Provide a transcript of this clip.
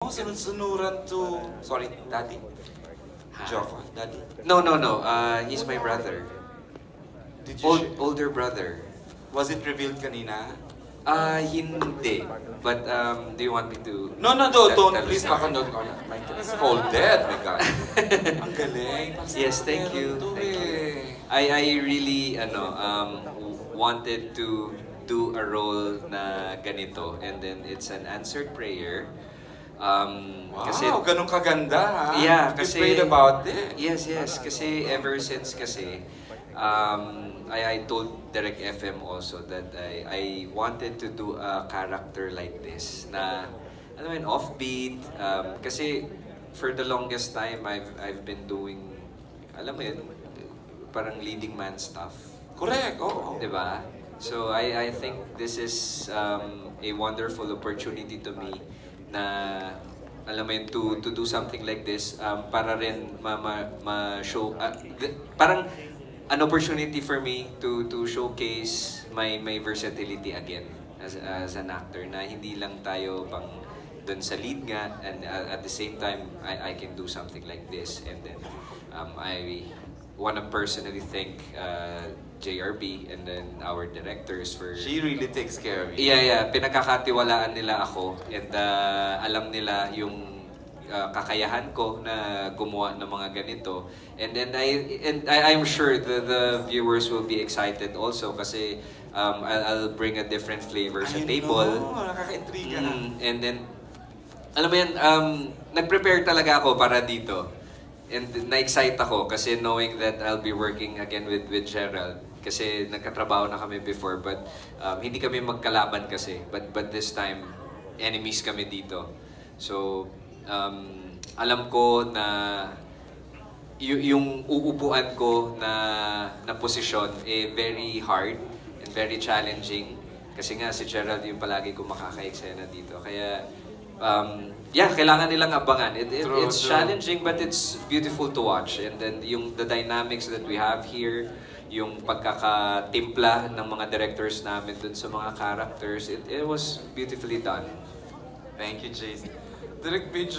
sunod-sunuran to... Sorry, Daddy? Joke, Daddy? No. He's my brother. Did you Older brother. Was it revealed kanina? Hindi. But, do you want me to... No, don't. Please, baka no. It's folded, my God. Ang galing. Yes, thank you. I really, wanted to do a role na ganito. And then, it's an answered prayer. Wow, kasi, ganun kaganda, ha? Yeah, You kasi... prayed about it. Yes. Kasi ever since kasi, I told Direct FM also that I wanted to do a character like this na alam mo yun, offbeat kasi for the longest time I've been doing alam mo yun parang leading man stuff. Correct. Oh. 'Di ba? So I think this is a wonderful opportunity to me na alam mo yun, to do something like this para rin ma-show parang an opportunity for me to showcase my versatility again as an actor na hindi lang tayo pang dun sa lead nga and at the same time I can do something like this and then I want to personally thank JRB and then our directors for... She really takes care of you. Yeah. Pinagkakatiwalaan nila ako and alam nila yung kakayahan ko na gumawa ng mga ganito. And then I'm sure the viewers will be excited also kasi I'll bring a different flavor sa table. Nakaka-intriga. And then alam mo yan, nag-prepare talaga ako para dito. And na-excite ako kasi knowing that I'll be working again with Gerald. Kasi nagkatrabaho na kami before but hindi kami magkalaban kasi. But this time, enemies kami dito. So, alam ko na yung uupuan ko na posisyon very hard and very challenging kasi nga si Gerald yung palagi ko makaka-eksena dito kaya kailangan nilang abangan. It's challenging but it's beautiful to watch and then the dynamics that we have here yung pagkakatimpla ng mga directors namin dun sa mga characters it was beautifully done. Thank you, Jason. Direct Video.